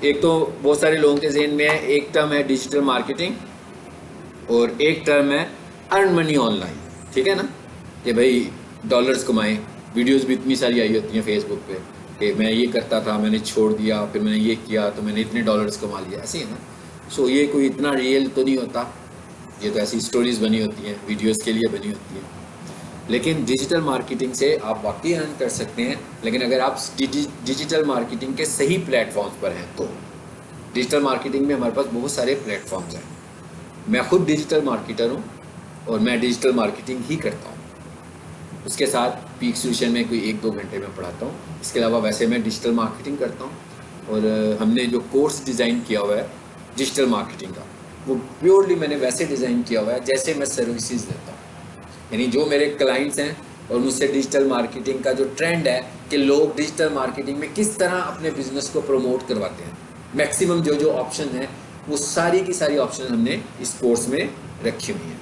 एक तो बहुत सारे लोगों के जहन में है, एक टर्म है डिजिटल मार्केटिंग और एक टर्म है अर्न मनी ऑनलाइन। ठीक है ना, कि भाई डॉलर्स कमाएं। वीडियोस भी इतनी सारी आई होती हैं फेसबुक पे कि मैं ये करता था, मैंने छोड़ दिया, फिर मैंने ये किया तो मैंने इतने डॉलर्स कमा लिया, ऐसे ही है ना। सो ये कोई इतना रियल तो नहीं होता, ये तो ऐसी स्टोरीज बनी होती हैं, वीडियोस के लिए बनी होती हैं। लेकिन डिजिटल मार्केटिंग से आप वाकई अर्न कर सकते हैं, लेकिन अगर आप डिजिटल मार्केटिंग के सही प्लेटफॉर्म्स पर हैं तो। डिजिटल मार्केटिंग में हमारे पास बहुत सारे प्लेटफॉर्म्स हैं। मैं खुद डिजिटल मार्केटर हूँ और मैं डिजिटल मार्केटिंग ही करता हूँ। उसके साथ पीक सोल्यूशन में कोई 1-2 घंटे में पढ़ाता हूँ। इसके अलावा वैसे मैं डिजिटल मार्केटिंग करता हूँ और हमने जो कोर्स डिज़ाइन किया हुआ है डिजिटल मार्केटिंग का, वो प्योरली मैंने वैसे डिज़ाइन किया हुआ है जैसे मैं सर्विसेज देता हूँ। यानी जो मेरे क्लाइंट्स हैं और मुझसे डिजिटल मार्केटिंग का जो ट्रेंड है कि लोग डिजिटल मार्केटिंग में किस तरह अपने बिजनेस को प्रमोट करवाते हैं, मैक्सिमम जो जो ऑप्शन है वो सारी की सारी ऑप्शन हमने इस कोर्स में रखी हुई हैं।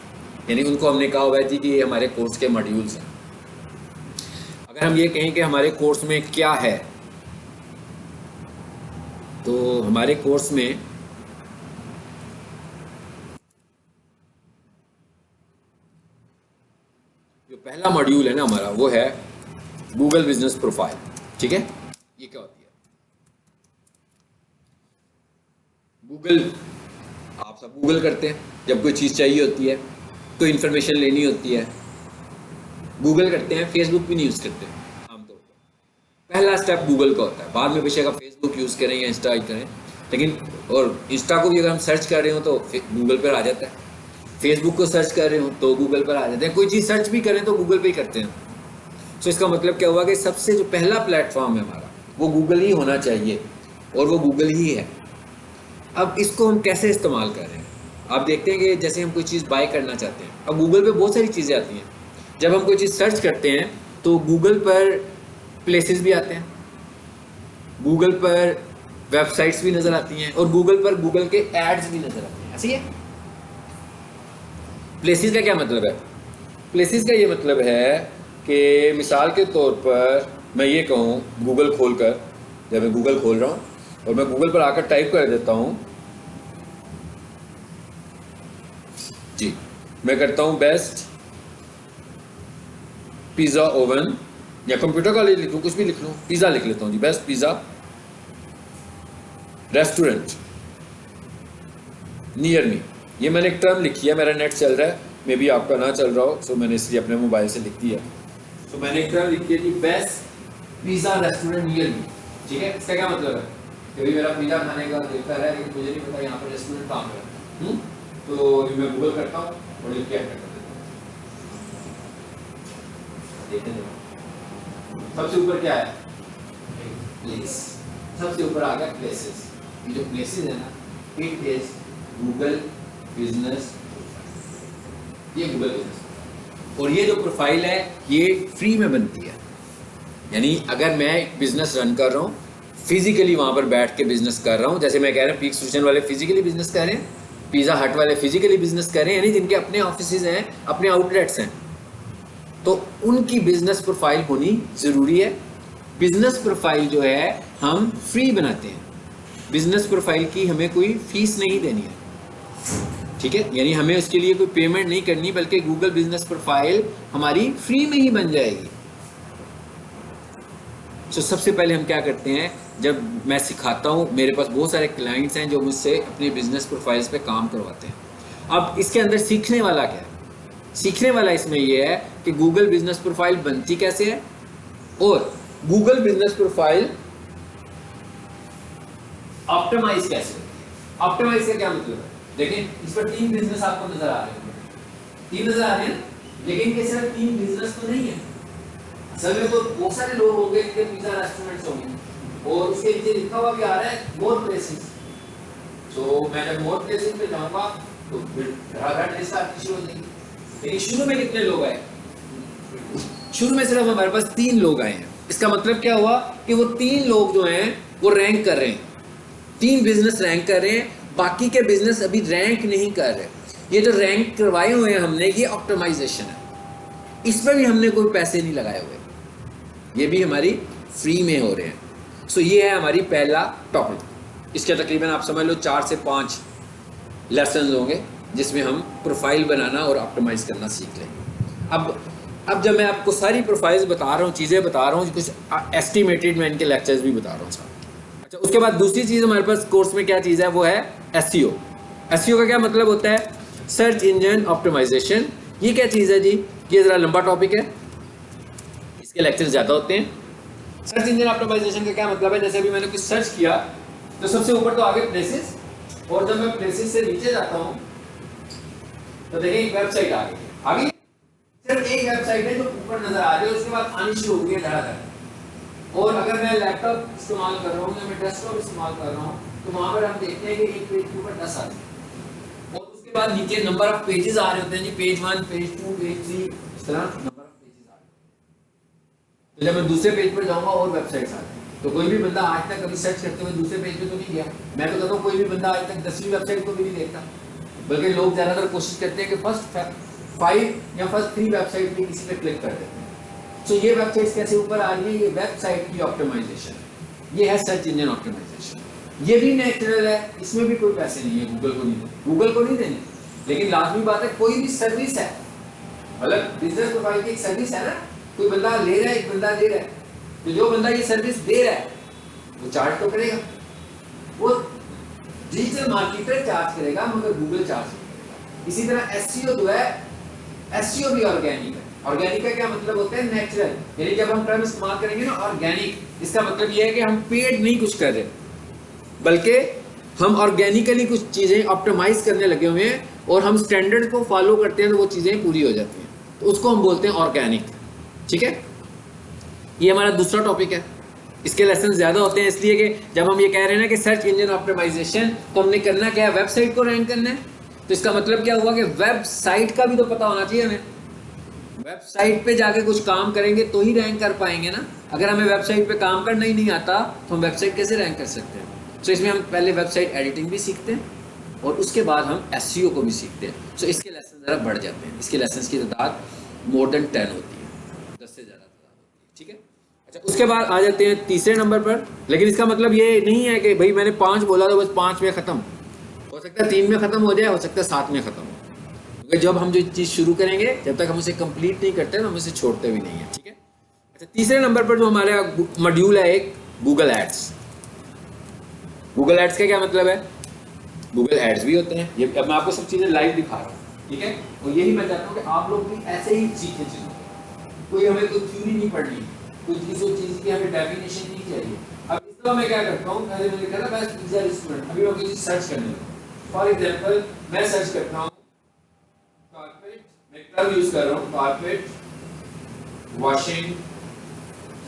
यानी उनको हमने कहा हुआ है जी कि ये हमारे कोर्स के मॉड्यूल्स हैं। अगर हम ये कहें कि हमारे कोर्स में क्या है, तो हमारे कोर्स में जो पहला मॉड्यूल है ना हमारा, वो है गूगल बिजनेस प्रोफाइल। ठीक है, ये क्या होती है गूगल? आप सब गूगल करते हैं जब कोई चीज़ चाहिए होती है, कोई इन्फॉर्मेशन लेनी होती है, गूगल करते हैं। फेसबुक भी नहीं यूज़ करते आमतौर पर। पहला स्टेप गूगल का होता है, बाद में बेशक आप फेसबुक यूज़ करें या इंस्टा करें, लेकिन और इंस्टा को भी अगर हम सर्च कर रहे हो तो गूगल पर आ जाता है, फेसबुक को सर्च कर रहे हो तो गूगल पर आ जाते हैं, कोई चीज़ सर्च भी करें तो गूगल पे ही करते हैं। तो इसका मतलब क्या हुआ कि सबसे जो पहला प्लेटफॉर्म है हमारा वो गूगल ही होना चाहिए और वो गूगल ही है। अब इसको हम कैसे इस्तेमाल कर रहे हैं, आप देखते हैं कि जैसे हम कोई चीज़ बाय करना चाहते हैं, अब गूगल पे बहुत सारी चीज़ें आती हैं। जब हम कोई चीज़ सर्च करते हैं तो गूगल पर प्लेसेस भी आते हैं, गूगल पर वेबसाइट्स भी नज़र आती हैं और गूगल पर गूगल के एड्स भी नज़र आते हैं। ऐसी है। प्लेसेस का क्या मतलब है? प्लेसेस का ये मतलब है कि मिसाल के तौर पर मैं ये कहूँ, गूगल खोलकर, जब मैं गूगल खोल रहा हूँ और मैं गूगल पर आकर टाइप कर देता हूँ जी, मैं करता हूँ बेस्ट पिज़्ज़ा ओवन, या कंप्यूटर का लिख लूँ, कुछ भी लिख लूँ, पिज़्ज़ा लिख लेता हूँ जी, best pizza restaurant near me. ये मैंने एक टर्म लिखी है, मेरा नेट चल रहा है, मे बी आपका ना चल रहा हो, सो मैंने इसलिए अपने मोबाइल से लिख दिया। तो मैंने एक टर्म लिखी है कि बेस्ट पिज़्ज़ा रेस्टोरेंट नियर मी। ठीक है, इसका क्या मतलब है कि भाई मेरा पिज़्ज़ा खाने का दिल कर रहा है लेकिन मुझे नहीं पता यहाँ पर रेस्टोरेंट कहाँ पर है। तो मैं गूगल करता हूँ और लिख के एंटर कर देता हूँ। सबसे ऊपर क्या है? प्लेस। सबसे ऊपर आ गया प्लेसेस। ये जो प्लेसेस है ना, इट इज गूगल बिजनेस, ये गूगल बिजनेस। और ये जो प्रोफाइल है ये फ्री में बनती है। यानी अगर मैं बिजनेस रन कर रहा हूँ, फिजिकली वहां पर बैठ के बिजनेस कर रहा हूँ, जैसे मैं कह रहा हूँ पीक सोल्यूशन वाले फिजिकली बिजनेस कर रहे हैं, पिज़्ज़ा हट वाले फिजिकली बिजनेस कर रहे हैं, यानी जिनके अपने ऑफिसेज हैं, अपने आउटलेट्स हैं, तो उनकी बिजनेस प्रोफाइल होनी ज़रूरी है। बिजनेस प्रोफाइल जो है हम फ्री बनाते हैं, बिजनेस प्रोफाइल की हमें कोई फीस नहीं देनी है। ठीक है, यानी हमें उसके लिए कोई पेमेंट नहीं करनी, बल्कि गूगल बिजनेस प्रोफाइल हमारी फ्री में ही बन जाएगी। तो सबसे पहले हम क्या करते हैं, जब मैं सिखाता हूँ, मेरे पास बहुत सारे क्लाइंट्स हैं जो मुझसे अपने बिजनेस प्रोफाइल्स पे काम करवाते हैं। अब इसके अंदर सीखने वाला क्या है? सीखने वाला इसमें ये है कि गूगल बिजनेस प्रोफाइल बनती कैसे है और गूगल बिजनेस प्रोफाइल ऑप्टिमाइज कैसे होती है। ऑप्टिमाइज का क्या मतलब है? देखिए इस पर 3 बिजनेस आपको नजर आ रहे हैं, 3 नजर आ रहे हैं, लेकिन ये सिर्फ 3 बिजनेस तो नहीं है। असल में तो बहुत सारे लोग होंगे जिनके पिज्जा रेस्टोरेंट्स होंगे और उसके नीचे लिखा हुआ भी आ रहा है मोर प्लेसेस। तो मैं जब मोर प्लेसेस पे जाऊंगा तो फिर घर लिस्ट आपकी शुरू हो जाएगी। लेकिन शुरू में कितने लोग आए? शुरू में सिर्फ हमारे पास 3 लोग आए हैं। इसका मतलब क्या हुआ कि वो 3 लोग जो हैं वो रैंक कर रहे हैं, 3 बिजनेस रैंक कर रहे हैं, बाकी के बिजनेस अभी रैंक नहीं कर रहे। ये जो रैंक करवाए हुए हैं हमने, ये ऑप्टिमाइजेशन है, इस पर भी हमने कोई पैसे नहीं लगाए हुए, ये भी हमारी फ्री में हो रहे हैं। सो ये है हमारी पहला टॉपिक। इसके तकरीबन आप समझ लो 4 से 5 लेसन होंगे जिसमें हम प्रोफाइल बनाना और ऑप्टिमाइज़ करना सीख लेंगे। अब जब मैं आपको सारी प्रोफाइल्स बता रहा हूँ, चीज़ें बता रहा हूँ, कुछ एस्टिमेटेड मैं इनके लेक्चर्स भी बता रहा हूँ साथ। अच्छा, उसके बाद दूसरी चीज़ हमारे पास कोर्स में क्या चीज़ है, वो है एसईओ। एसईओ का क्या मतलब होता है? Search engine optimisation. ये क्या चीज़ है जी? ये ज़रा लंबा टॉपिक है, इसके लेक्चर ज़्यादा होते हैं। सर्च इंजन ऑप्टिमाइजेशन का क्या मतलब है? जैसे अभी मैंने कुछ सर्च किया तो सबसे ऊपर तो आगे प्लेसेस, और जब मैं प्लेसेस से नीचे जाता हूँ तो देखिए एक वेबसाइट आ गई। सिर्फ एक वेबसाइट है जो ऊपर नजर आ रही है, उसके बाद आनी शुरू हो गई है धड़ाधड़। और अगर मैं लैपटॉप इस्तेमाल कर रहा हूँ या मैं डेस्कटॉप इस्तेमाल कर रहा हूँ तो वहां पर हम देखते हैं कि एक पेज के ऊपर 10 आ रहे हैं, और उसके बाद नीचे नंबर ऑफ पेजेस आ रहे होते हैं जी, पेज 1, पेज 2, पेज 3, इस तरह नंबर ऑफ पेजेस आ रहे हैं। तो जब मैं दूसरे पेज पर जाऊंगा और वेबसाइट्स आ रही हैं, तो कोई भी बंदा आज तक कभी सर्च करते हुए दूसरे पेज पे तो नहीं गया। मैं तो कहता हूँ कोई भी बंदा आज तक 10वीं वेबसाइट को भी नहीं देखता, बल्कि लोग ज्यादातर कोशिश करते हैं कि फर्स्ट 5 या फर्स्ट 3 वेबसाइट पे किसी पे क्लिक कर देते हैं। तो ये वेबसाइट कैसे ऊपर आ रही है? ये वेबसाइट की ऑप्टिमाइजेशन, ये है सर्च इंजन ऑप्टिमाइजेशन। ये भी नेचुरल है, इसमें भी कोई पैसे नहीं है, गूगल को नहीं देने, लेकिन लाजमी बात है कोई भी सर्विस है, मतलब बिजनेस प्रोफाइल की एक सर्विस है ना, कोई बंदा ले रहा है, एक बंदा दे रहा है, तो जो बंदा ये सर्विस दे रहा है वो चार्ज तो करेगा। वो डिजिटल मार्केटर चार्ज करेगा मगर गूगल चार्ज नहीं करेगा। इसी तरह एसईओ जो है, एसईओ भी ऑर्गेनिक है। ऑर्गेनिक का क्या मतलब होता है? नेचुरल। यानी जब हम टर्म इस्तेमाल करेंगे ना ऑर्गेनिक, इसका मतलब ये है कि हम पेड नहीं कुछ कर रहे, बल्कि हम ऑर्गेनिकली कुछ चीजें ऑप्टिमाइज करने लगे हुए हैं और हम स्टैंडर्ड को फॉलो करते हैं तो वो चीजें पूरी हो जाती हैं, तो उसको हम बोलते हैं ऑर्गेनिक। ठीक है, ये हमारा दूसरा टॉपिक है। इसके लेसन ज्यादा होते हैं इसलिए कि जब हम ये कह रहे हैं ना कि सर्च इंजन ऑप्टिमाइजेशन, तो हमने करना क्या है? वेबसाइट को रैंक करना है। तो इसका मतलब क्या हुआ कि वेबसाइट का भी तो पता होना चाहिए हमें। वेबसाइट पे जाके कुछ काम करेंगे तो ही रैंक कर पाएंगे ना। अगर हमें वेबसाइट पे काम करना ही नहीं आता तो हम वेबसाइट कैसे रैंक कर सकते हैं? तो इसमें हम पहले वेबसाइट एडिटिंग भी सीखते हैं और उसके बाद हम एसईओ को भी सीखते हैं। तो इसके लेसन ज़रा बढ़ जाते हैं, इसके लेसन की तादाद मोर देन 10 होती है, 10 से ज़्यादा तादाद होती है। ठीक है, अच्छा उसके बाद आ जाते हैं तीसरे नंबर पर। लेकिन इसका मतलब ये नहीं है कि भाई मैंने 5 बोला तो बस 5 में ख़त्म, हो सकता है 3 में ख़त्म हो जाए, हो सकता है 7 में ख़त्म हो। क्योंकि जब हम जो चीज़ शुरू करेंगे जब तक हम उसे कंप्लीट नहीं करते तो हम उसे छोड़ते भी नहीं है। ठीक है, अच्छा तीसरे नंबर पर जो हमारा मॉड्यूल है एक गूगल एड्स। गूगल एड्स का क्या मतलब है? गूगल एड्स भी होते हैं, ये अब मैं आपको सब चीज़ें लाइव दिखा रहा हूँ। ठीक है, और यही मैं चाहता हूँ कि आप लोग भी ऐसे ही सीखें चीज़ों, कोई हमें कोई थ्योरी नहीं पढ़नी, कोई चीज़ की हमें डेफिनेशन नहीं चाहिए। अब इस तरह मैं क्या करता हूँ, पहले मैंने कहा बेस्ट पिज्जा रेस्टोरेंट, अभी मैं कोई चीज़ सर्च करने लगूँ। फॉर एग्जाम्पल मैं सर्च करता हूँ कारपेट, मैं टर्म यूज कर रहा हूँ कारपेट वॉशिंग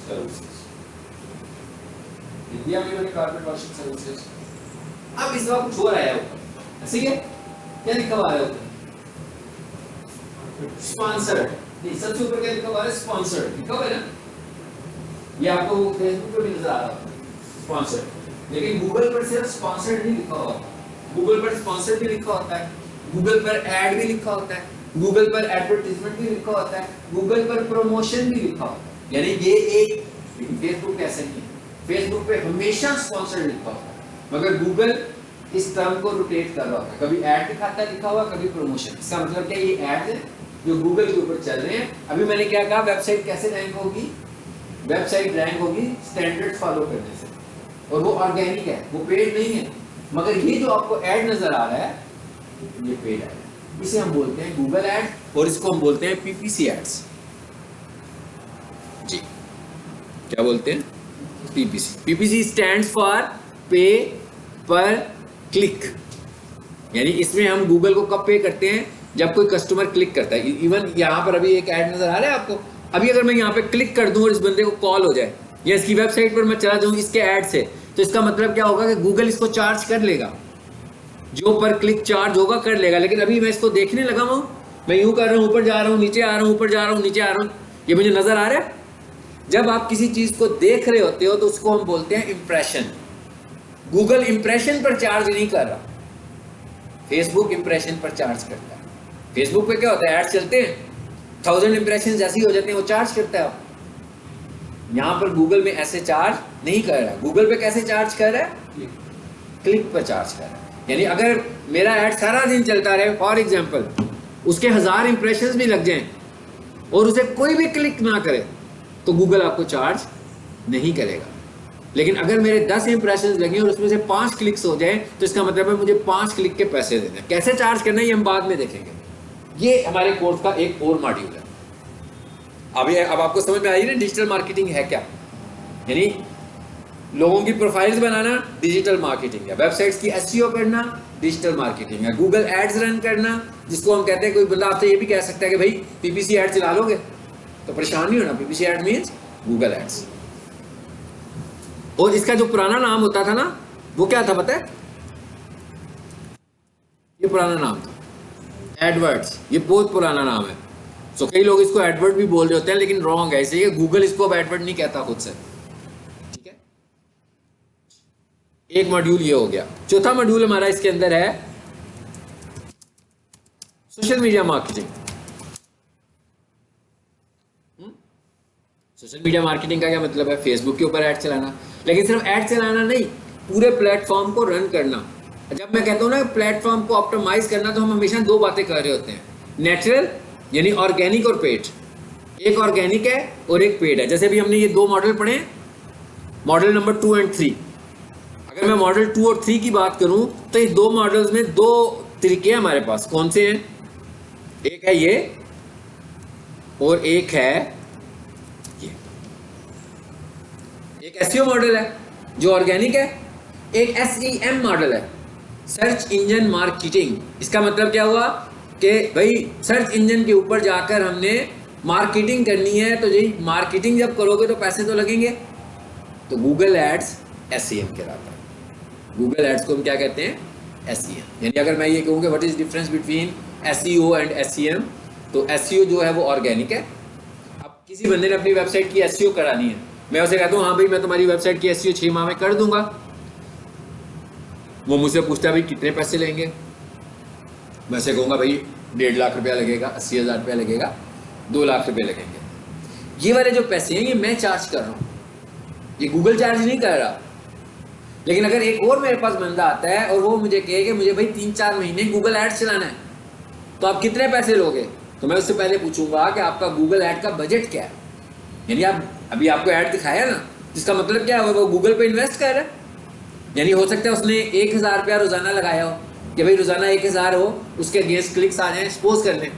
सर्विसेज। इंडिया में मैंने कारपेट वॉशिंग सर्विसेज, अब इस बार कुछ हो रहा है ऊपर, ऐसे क्या लिखा हुआ है ऊपर? स्पॉन्सर्ड। नहीं, सबसे ऊपर क्या लिखा हुआ है? स्पॉन्सर्ड लिखा हुआ है ना, ये आपको फेसबुक पे भी नजर आ रहा है स्पॉन्सर्ड, लेकिन गूगल पर सिर्फ स्पॉन्सर्ड नहीं लिखा हुआ। गूगल पर स्पॉन्सर्ड भी लिखा होता है, गूगल पर ऐड भी लिखा होता है, गूगल पर एडवर्टाइजमेंट भी लिखा होता है, गूगल पर प्रमोशन भी लिखा होता है। यानी ये एक, फेसबुक पे ऐसा नहीं है, फेसबुक पे हमेशा स्पॉन्सर्ड लिखा होता है, मगर गूगल इस टर्म को रोटेट कर रहा होता है, कभी ऐड दिखाता है लिखा हुआ, कभी प्रमोशन। इसका मतलब क्या? ये ऐड है जो गूगल के ऊपर चल रहे हैं। अभी मैंने क्या कहा, वेबसाइट कैसे रैंक होगी? वेबसाइट रैंक होगी स्टैंडर्ड फॉलो करने से, और वो ऑर्गेनिक है, वो पेड नहीं है। मगर ये जो आपको ऐड नजर आ रहा है ये पेड ऐड है, इसे हम बोलते हैं गूगल ऐड, और इसको हम बोलते हैं पीपीसी एड्स। जी क्या बोलते हैं? पीपीसी। पीपीसी स्टैंड्स फॉर पे पर क्लिक, यानी इसमें हम गूगल को कब पे करते हैं? जब कोई कस्टमर क्लिक करता है। इवन यहाँ पर अभी एक ऐड नजर आ रहा है आपको, अभी अगर मैं यहाँ पे क्लिक कर दूं और इस बंदे को कॉल हो जाए या इसकी वेबसाइट पर मैं चला जाऊं इसके ऐड से, तो इसका मतलब क्या होगा कि गूगल इसको चार्ज कर लेगा, जो पर क्लिक चार्ज होगा कर लेगा। लेकिन अभी मैं इसको देखने लगा हूं, मैं यूं कर रहा हूं, ऊपर जा रहा हूं, नीचे आ रहा हूं, ऊपर जा रहा हूं, नीचे आ रहा हूं, ये मुझे नजर आ रहा है। जब आप किसी चीज को देख रहे होते हो तो उसको हम बोलते हैं इंप्रेशन। गूगल इंप्रेशन पर चार्ज नहीं कर रहा, फेसबुक इंप्रेशन पर चार्ज करता है। फेसबुक पे क्या होता है? एड्स चलते हैं, 1000 इंप्रेशन जैसे ही हो जाते हैं वो चार्ज करता है। यहाँ पर गूगल में ऐसे चार्ज नहीं कर रहा। गूगल पे कैसे चार्ज कर रहा है? क्लिक पर चार्ज कर रहा है। यानी अगर मेरा ऐड सारा दिन चलता रहे, फॉर एग्जाम्पल उसके 1000 इंप्रेशंस भी लग जाएं और उसे कोई भी क्लिक ना करे तो गूगल आपको चार्ज नहीं करेगा। लेकिन अगर मेरे 10 इंप्रेशंस लगे और उसमें से 5 क्लिक्स हो जाए तो इसका मतलब है मुझे 5 क्लिक के पैसे देने हैं। कैसे चार्ज करना है ये हम बाद में देखेंगे। ये हमारे कोर्स का एक और मॉड्यूल है। अब आपको समझ में आई ना डिजिटल मार्केटिंग है क्या। यानी लोगों की प्रोफाइल्स बनाना डिजिटल मार्केटिंग है, वेबसाइट्स की एसईओ करना डिजिटल मार्केटिंग है, गूगल एड्स रन करना, जिसको हम कहते हैं, कोई बंदा आपसे ये भी कह सकता है कि भाई पीपीसी एड चला लोगे, तो परेशान नहीं होना। PPC ad means Google ads. और इसका जो पुराना नाम होता था ना वो क्या था पता है? ये पुराना नाम था एडवर्ड्स। ये बहुत पुराना नाम है। सो कई लोग इसको एडवर्ड भी बोल रहे होते हैं, लेकिन रॉन्ग है। इसलिए गूगल इसको अब एडवर्ड नहीं कहता खुद से। ठीक है, एक मॉड्यूल ये हो गया। चौथा मॉड्यूल हमारा इसके अंदर है social media marketing. Social media marketing का क्या मतलब है? फेसबुक के ऊपर ऐड चलाना, लेकिन सिर्फ ऐड चलाना नहीं, पूरे प्लेटफॉर्म को रन करना। जब मैं कहता हूं ना प्लेटफॉर्म को ऑप्टिमाइज करना, तो हम हमेशा दो बातें कर रहे होते हैं, नेचुरल यानी ऑर्गेनिक और पेड। एक ऑर्गेनिक है और एक पेड है। जैसे भी हमने ये दो मॉडल पढ़े, मॉडल नंबर 2 और 3। अगर मैं मॉडल 2 और 3 की बात करूं तो ये दो मॉडल्स में दो तरीके हैं हमारे पास। कौन से हैं? एक है ये और एक है ये। एक एसईओ मॉडल है जो ऑर्गेनिक है, एक एसईएम मॉडल है, सर्च इंजन मार्केटिंग। इसका मतलब क्या हुआ कि भाई सर्च इंजन के ऊपर जाकर हमने मार्केटिंग करनी है। तो जी मार्केटिंग जब करोगे तो पैसे तो लगेंगे। तो गूगल एड्स एसईएम कहलाता है। गूगल एड्स को हम क्या कहते हैं? एसईएम। यानी अगर मैं ये कहूँ कि what is difference between SEO and SEM, तो एसईओ जो है वो ऑर्गेनिक है। अब किसी बंदे ने अपनी वेबसाइट की एसईओ करानी है, मैं उसे कहता हूँ हाँ भाई मैं तुम्हारी वेबसाइट की एसईओ 6 माह में कर दूंगा। वो मुझसे पूछता है भाई कितने पैसे लेंगे? मैं से कहूँगा भाई 1.5 लाख रुपया लगेगा, 80,000 रुपया लगेगा, 2 लाख रुपये लगेंगे। ये वाले जो पैसे हैं ये मैं चार्ज कर रहा हूँ, ये गूगल चार्ज नहीं कर रहा। लेकिन अगर एक और मेरे पास बंदा आता है और वो मुझे कहे कि मुझे भाई 3-4 महीने गूगल एड्स चलाना है, तो आप कितने पैसे लोगे? तो मैं उससे पहले पूछूंगा कि आपका गूगल ऐड का बजट क्या है। यानी आप अभी आपको ऐड दिखाया ना, जिसका मतलब क्या है वो गूगल पे इन्वेस्ट कर रहा है। यानी हो सकता है उसने 1,000 रुपया रोजाना लगाया हो कि भाई रोजाना 1,000 हो, उसके अगेंस्ट क्लिक्स आ जाए। सपोज कर लें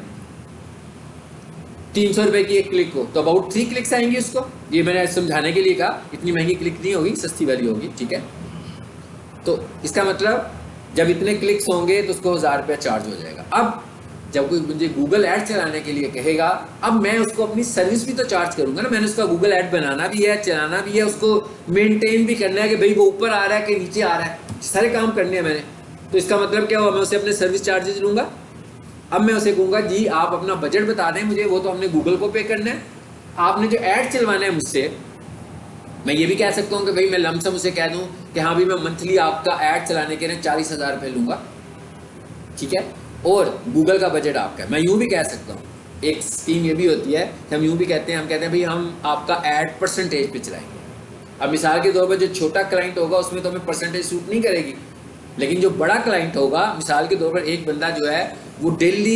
300 रुपए की एक क्लिक हो तो अबाउट 3 क्लिक्स आएंगी उसको। ये मैंने समझाने के लिए कहा, इतनी महंगी क्लिक नहीं होगी, सस्ती वाली होगी। ठीक है, तो इसका मतलब जब इतने क्लिक्स होंगे तो उसको 1,000 रुपया चार्ज हो जाएगा। अब जब कोई मुझे गूगल ऐड चलाने के लिए कहेगा, अब मैं उसको अपनी सर्विस भी तो चार्ज करूंगा ना। मैंने उसका गूगल ऐड बनाना भी है, चलाना भी है, उसको मेंटेन भी करना है कि भाई वो ऊपर आ रहा है कि नीचे आ रहा है, सारे काम करने हैं मैंने। तो इसका मतलब क्या हुआ? मैं उसे अपने सर्विस चार्जेस लूंगा। अब मैं उसे कहूँगा जी आप अपना बजट बता दें मुझे, वो तो हमने गूगल को पे करना है। आपने जो ऐड चलवाना है मुझसे, मैं ये भी कह सकता हूँ कि भाई मैं लमसम उसे कह दूँ कि हाँ भाई मैं मंथली आपका ऐड चलाने के लिए 40,000 रुपये लूँगा। ठीक है, और गूगल का बजट आपका है। मैं यूँ भी कह सकता हूँ, एक स्कीम ये भी होती है कि हम यूँ भी कहते हैं, हम कहते हैं भाई हम आपका ऐड परसेंटेज पे चलाएंगे। अब मिसाल के तौर पर जो छोटा क्लाइंट होगा उसमें तो हमें परसेंटेज सूट नहीं करेगी, लेकिन जो बड़ा क्लाइंट होगा, मिसाल के तौर पर एक बंदा जो है वो डेली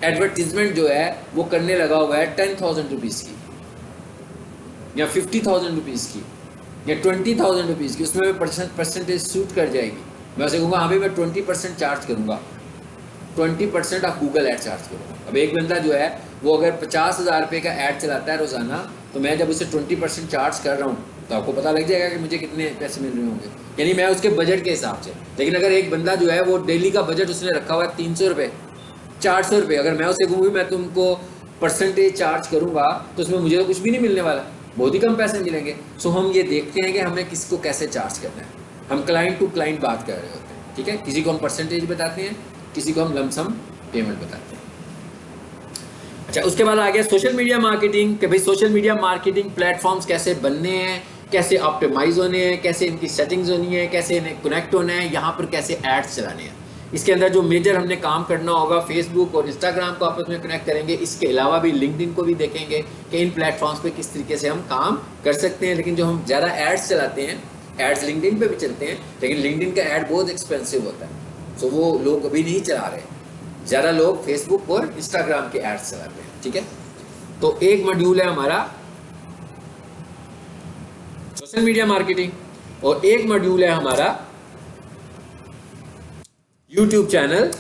एडवर्टीजमेंट जो है वो करने लगा हुआ है 10,000 रुपीज़ की या 50,000 रुपीज़ की या 20,000 रुपीज़ की, उसमें परसेंटेज सूट कर जाएगी। मैं उसे कहूँगा हाँ भाई मैं 20% चार्ज करूँगा, 20% आप गूगल ऐड चार्ज करूँगा। अब एक बंदा जो है वो अगर 50,000 रुपये का ऐड चलाता है रोज़ाना, तो मैं जब उसे 20% चार्ज कर रहा हूँ तो आपको पता लग जाएगा कि मुझे कितने पैसे मिल रहे होंगे, यानी मैं उसके बजट के हिसाब से। लेकिन अगर एक बंदा जो है वो डेली का बजट उसने रखा हुआ है 300 रुपये, 400 रुपये, अगर मैं उसे कहूँगी मैं तुमको परसेंटेज चार्ज करूँगा तो उसमें मुझे तो कुछ भी नहीं मिलने वाला, बहुत ही कम पैसे मिलेंगे। सो हम ये देखते हैं कि हमें किसको कैसे चार्ज करना है। हम क्लाइंट टू क्लाइंट बात कर रहे होते हैं। ठीक है, किसी को हम परसेंटेज बताते हैं, किसी को हम लमसम पेमेंट बताते हैं। अच्छा, उसके बाद आ गया सोशल मीडिया मार्केटिंग कि भाई सोशल मीडिया मार्केटिंग प्लेटफॉर्म्स कैसे बनने हैं, कैसे ऑप्टिमाइज होने हैं, कैसे इनकी सेटिंग्स होनी है, कैसे इन्हें कनेक्ट होना है, यहाँ पर कैसे एड्स चलाने हैं। इसके अंदर जो मेजर हमने काम करना होगा, फेसबुक और इंस्टाग्राम को आपस में कनेक्ट करेंगे। इसके अलावा भी लिंक्डइन को भी देखेंगे कि इन प्लेटफॉर्म्स पे किस तरीके से हम काम कर सकते हैं। लेकिन जो हम ज़्यादा एड्स चलाते हैं, एड्स लिंक्डइन पे भी चलते हैं, लेकिन लिंक्डइन का ऐड बहुत एक्सपेंसिव होता है, सो वो लोग अभी नहीं चला रहे। ज़्यादा लोग फेसबुक और इंस्टाग्राम के एड्स चलाते हैं, ठीक है। तो एक मॉड्यूल है हमारा सोशल मीडिया मार्केटिंग और एक मॉड्यूल है हमारा यूट्यूब चैनल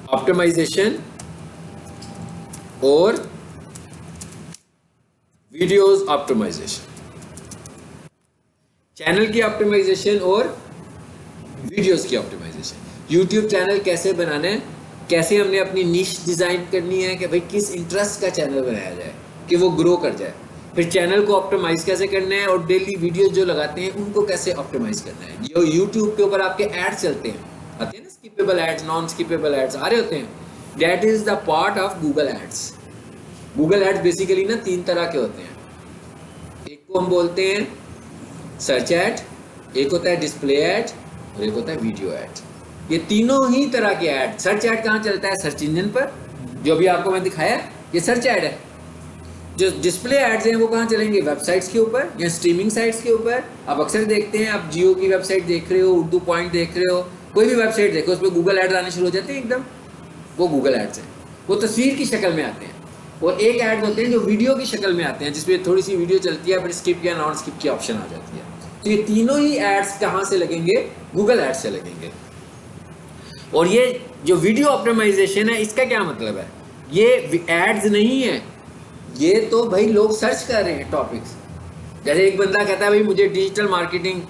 ऑप्टिमाइजेशन और वीडियोस ऑप्टिमाइजेशन। चैनल की ऑप्टिमाइजेशन और वीडियोस की ऑप्टिमाइजेशन। यूट्यूब चैनल कैसे बनाना है, कैसे हमने अपनी निश डिजाइन करनी है कि भाई किस इंटरेस्ट का चैनल बनाया जाए कि वो ग्रो कर जाए, फिर चैनल को ऑप्टिमाइज कैसे करना है और डेली वीडियोस जो लगाते हैं उनको कैसे ऑप्टिमाइज करना है। जो यूट्यूब के ऊपर आपके एड्स चलते हैं, आते हैं ना skippable ads, non skippable ads आ रहे होते हैं, that is the part of Google ads. Google ads basically ना 3 तरह के होते हैं। एक को हम बोलते हैं सर्च एड, एक होता है डिस्प्ले एड और एक होता है वीडियो एड। ये तीनों ही तरह के ऐड। सर्च ऐड कहाँ चलता है? सर्च इंजन पर, जो भी आपको मैं दिखाया ये सर्च ऐड है। जो डिस्प्ले एड्स हैं वो कहाँ चलेंगे? वेबसाइट्स के ऊपर या स्ट्रीमिंग साइट्स के ऊपर। आप अक्सर देखते हैं, आप जियो की वेबसाइट देख रहे हो, उर्दू पॉइंट देख रहे हो, कोई भी वेबसाइट देखो उस पर गूगल एड्स आने शुरू हो जाते हैं एकदम, वो गूगल एड्स हैं। वो तस्वीर की शक्ल में आते हैं। और एक ऐड होते हैं जो वीडियो की शक्ल में आते हैं, जिसमें थोड़ी सी वीडियो चलती है, फिर स्किप या नॉन स्किप की ऑप्शन आ जाती है। तो ये तीनों ही एड्स कहाँ से लगेंगे? गूगल एड्स से लगेंगे। और ये जो वीडियो ऑप्टिमाइजेशन है, इसका क्या मतलब है? ये एड्स नहीं है, ये तो भाई लोग सर्च कर रहे हैं टॉपिक्स। जैसे एक बंदा कहता है भाई मुझे डिजिटल मार्केटिंग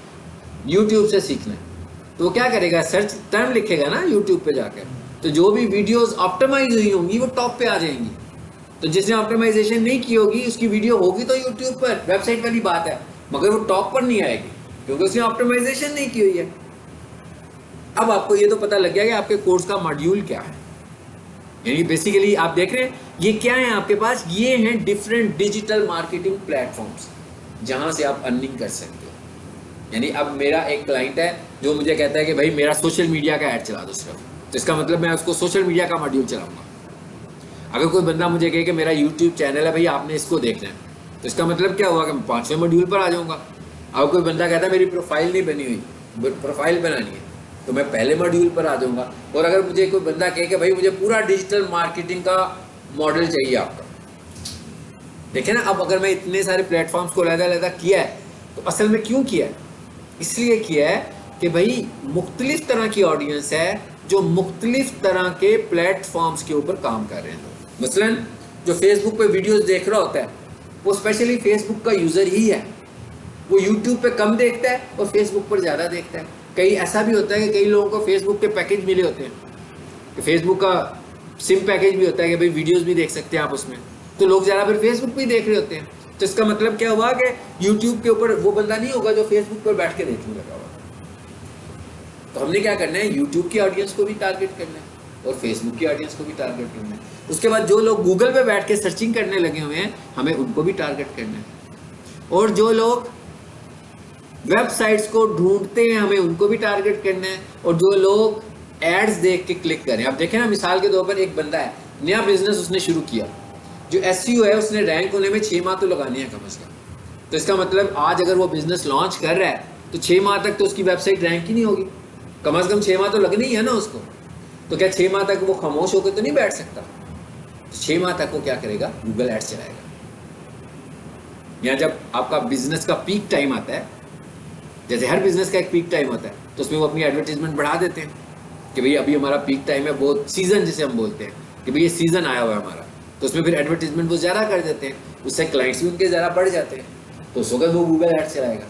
यूट्यूब से सीखना है, तो वो क्या करेगा? सर्च टर्म लिखेगा ना यूट्यूब पे जाकर, तो जो भी वीडियोस ऑप्टिमाइज हुई होंगी वो टॉप पे आ जाएंगी। तो जिसने ऑप्टिमाइजेशन नहीं की होगी उसकी वीडियो होगी तो यूट्यूब पर, वेबसाइट वाली बात है, मगर वो टॉप पर नहीं आएगी क्योंकि उसने ऑप्टिमाइजेशन नहीं की हुई है। अब आपको ये तो पता लग गया कि आपके कोर्स का मॉड्यूल क्या है। यानी बेसिकली आप देख रहे हैं ये क्या है आपके पास? ये हैं डिफरेंट डिजिटल मार्केटिंग प्लेटफॉर्म्स जहां से आप अर्निंग कर सकते हो। यानी अब मेरा एक क्लाइंट है जो मुझे कहता है कि भाई मेरा सोशल मीडिया का ऐड चला दो सिर्फ, तो इसका मतलब मैं उसको सोशल मीडिया का मॉड्यूल चलाऊंगा। अगर कोई बंदा मुझे कहे कि मेरा यूट्यूब चैनल है भाई आपने इसको देखना है, तो इसका मतलब क्या हुआ कि मैं 5वें मॉड्यूल पर आ जाऊंगा। अगर कोई बंदा कहता है मेरी प्रोफाइल नहीं बनी हुई, प्रोफाइल बनानी है, तो मैं पहले मॉड्यूल पर आ जाऊंगा। और अगर मुझे कोई बंदा कहे कि भाई मुझे पूरा डिजिटल मार्केटिंग का मॉडल चाहिए आपका, देखिए ना, अब अगर मैं इतने सारे प्लेटफॉर्म्स को अलग-अलग किया है, तो असल में क्यों किया है? इसलिए किया है कि भाई मुख्तलिफ तरह की ऑडियंस है जो मुख्तलिफ तरह के प्लेटफॉर्म्स के ऊपर काम कर रहे हैं। मसलन जो फेसबुक पे वीडियोस देख रहा होता है वो स्पेशली फेसबुक का यूज़र ही है, वो यूट्यूब पे कम देखता है और फेसबुक पर ज़्यादा देखता है। कई ऐसा भी होता है कि कई लोगों को फेसबुक के पैकेज मिले होते हैं कि फेसबुक का सिम पैकेज भी होता है कि भाई वीडियोस भी देख सकते हैं आप उसमें, तो लोग ज़्यादा फिर फेसबुक पे ही देख रहे होते हैं। तो इसका मतलब क्या हुआ कि यूट्यूब के ऊपर वो बंदा नहीं होगा जो फेसबुक पर बैठ के देखने लगा होगा। तो हमने क्या करना है? यूट्यूब की ऑडियंस को भी टारगेट करना है और फेसबुक की ऑडियंस को भी टारगेट करना है। उसके बाद जो लोग गूगल पे बैठ के सर्चिंग करने लगे हुए हैं हमें उनको भी टारगेट करना है, और जो लोग वेबसाइट्स को ढूंढते हैं हमें उनको भी टारगेट करना है, और जो लोग एड्स देख के क्लिक करें। आप देखें ना, मिसाल के तौर पर एक बंदा है, नया बिजनेस उसने शुरू किया, जो एसईओ है उसने रैंक होने में 6 माह तो लगाने हैं कम से कम। तो इसका मतलब आज अगर वो बिजनेस लॉन्च कर रहा है तो 6 माह तक तो उसकी वेबसाइट रैंक ही नहीं होगी, कम से कम 6 माह तो लगने ही है ना उसको। तो क्या 6 माह तक वो खामोश होकर तो नहीं बैठ सकता? 6 माह तक वो क्या करेगा? गूगल एड्स चलाएगा। यहाँ जब आपका बिजनेस का पीक टाइम आता है, जैसे हर बिजनेस का एक पीक टाइम होता है, तो उसमें वो अपनी एडवर्टीजमेंट बढ़ा देते हैं कि भाई अभी हमारा पीक टाइम है, बहुत सीजन जिसे हम बोलते हैं कि भाई ये सीजन आया हुआ है हमारा, तो उसमें फिर एडवर्टीजमेंट वो ज़्यादा कर देते हैं, उससे क्लाइंट्स भी उनके ज़्यादा बढ़ जाते हैं, तो उस वक्त वो गूगल एड्स चलाएगा।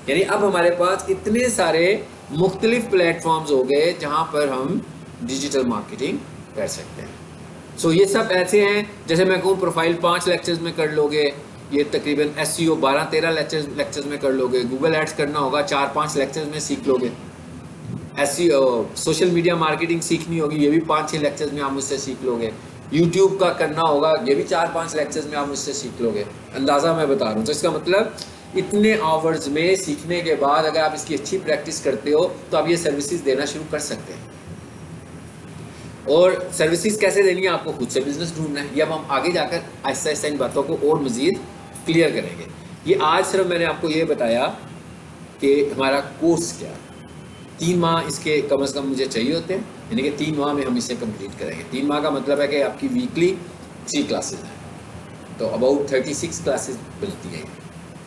यानी अब हमारे पास इतने सारे मुख्तलिफ प्लेटफॉर्म्स हो गए जहाँ पर हम डिजिटल मार्केटिंग कर सकते हैं। सो ये सब ऐसे हैं, जैसे मैं कहूँ प्रोफाइल 5 लेक्चर्स में कर लोगे, ये तकरीबन एसईओ 12-13 लेक्चर्स में कर लोगे। गूगल एड्स करना होगा 4-5 लेक्चर्स में सीख लोगे। एसईओ सोशल मीडिया मार्केटिंग सीखनी होगी, ये भी 5-6 लेक्चर्स में आप मुझसे सीख लोगे। यूट्यूब का करना होगा, ये भी 4-5 लेक्चर्स में आप मुझसे सीख लोगे। अंदाज़ा मैं बता रहा हूँ। तो इसका मतलब इतने आवर्स में सीखने के बाद अगर आप इसकी अच्छी प्रैक्टिस करते हो तो आप ये सर्विसेज देना शुरू कर सकते हैं। और सर्विसेज कैसे देनी है आपको खुद से बिजनेस ढूंढना है। ये अब हम आगे जाकर आहिस्ता आहिस्ता इन बातों को और मज़ीद क्लियर करेंगे। ये आज सिर्फ मैंने आपको ये बताया कि हमारा कोर्स क्या है। 3 माह इसके कम से कम मुझे चाहिए होते हैं, यानी कि 3 माह में हम इसे कंप्लीट करेंगे। 3 माह का मतलब है कि आपकी वीकली 3 क्लासेस हैं, तो अबाउट 36 क्लासेस बनती हैं,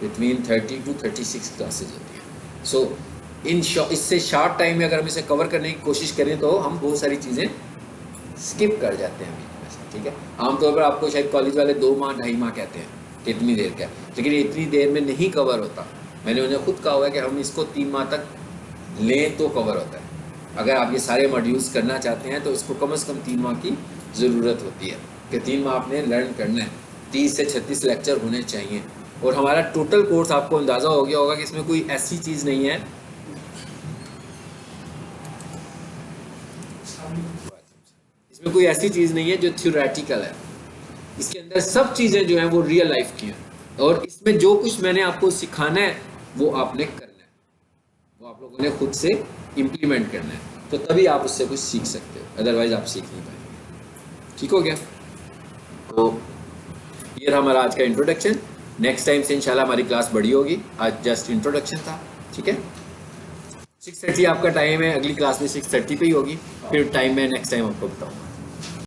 बिटवीन 30 to 36 क्लासेस होती हैं। सो इससे शॉर्ट टाइम में अगर हम इसे कवर करने की कोशिश करें तो हम बहुत सारी चीज़ें स्किप कर जाते हैं बीच में से, ठीक है। आमतौर पर आपको शायद कॉलेज वाले 2 माह 2.5 माह कहते हैं कि इतनी देर का, लेकिन इतनी देर में नहीं कवर होता। मैंने उन्हें खुद कहा हुआ है कि हम इसको 3 माह तक लें तो कवर होता है। अगर आप ये सारे मॉड्यूल्स करना चाहते हैं तो इसको कम से कम 3 माह की ज़रूरत होती है कि 3 माह आपने लर्न करना है। 30 से 36 लेक्चर होने चाहिए, और हमारा टोटल कोर्स आपको अंदाज़ा हो गया होगा कि इसमें कोई ऐसी चीज़ नहीं है, इसमें कोई ऐसी चीज़ नहीं है जो थ्योरेटिकल है। इसके अंदर सब चीज़ें जो हैं वो रियल लाइफ की हैं, और इसमें जो कुछ मैंने आपको सिखाना है वो आपने करना है, वो आप लोगों ने खुद से इम्प्लीमेंट करना है, तो तभी आप उससे कुछ सीख सकते हो, अदरवाइज आप सीख नहीं पाएंगे। ठीक हो गया? तो ये रहा हमारा आज का इंट्रोडक्शन। नेक्स्ट टाइम से इंशाल्लाह हमारी क्लास बड़ी होगी, आज जस्ट इंट्रोडक्शन था, ठीक है। 6:30 आपका टाइम है, अगली क्लास में 6:30 पे ही होगी, फिर टाइम मैं नेक्स्ट टाइम आपको बताऊँगा।